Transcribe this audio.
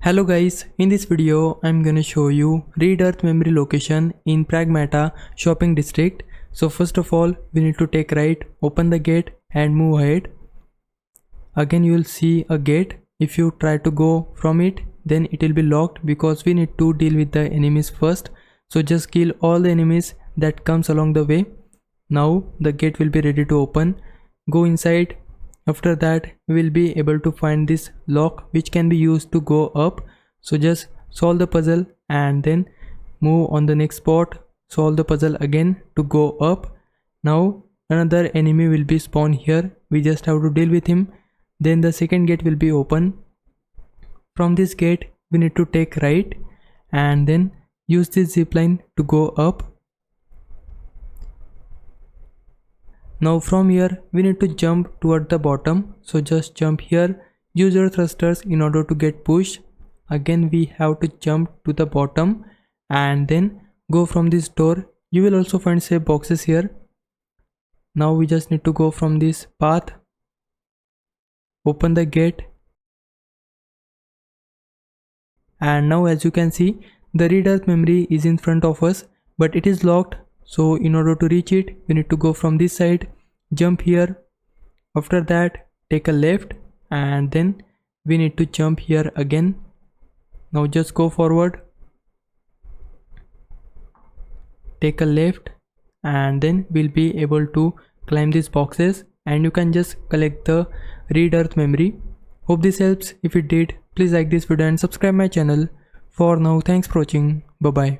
Hello guys, in this video I'm gonna show you read earth memory location in Pragmata shopping district. So first of all we need to take right, open the gate and move ahead. Again you will see a gate. If you try to go from it, then it will be locked because we need to deal with the enemies first. So just kill all the enemies that comes along the way. Now the gate will be ready to open. Go inside. After that we will be able to find this lock which can be used to go up. So just solve the puzzle and then move on the next spot, solve the puzzle again to go up. Now another enemy will be spawned here, we just have to deal with him. Then the second gate will be open. From this gate we need to take right and then use this zipline to go up. Now from here we need to jump toward the bottom, so just jump here, use your thrusters in order to get pushed. Again we have to jump to the bottom and then go from this door. You will also find safe boxes here. Now we just need to go from this path, open the gate, and now as you can see the read earth memory is in front of us but it is locked. So in order to reach it we need to go from this side, jump here, after that take a left and then we need to jump here again. Now just go forward, take a left and then we'll be able to climb these boxes and you can just collect the read earth memory. Hope this helps. If it did, please like this video and subscribe my channel. For now, thanks for watching. Bye bye.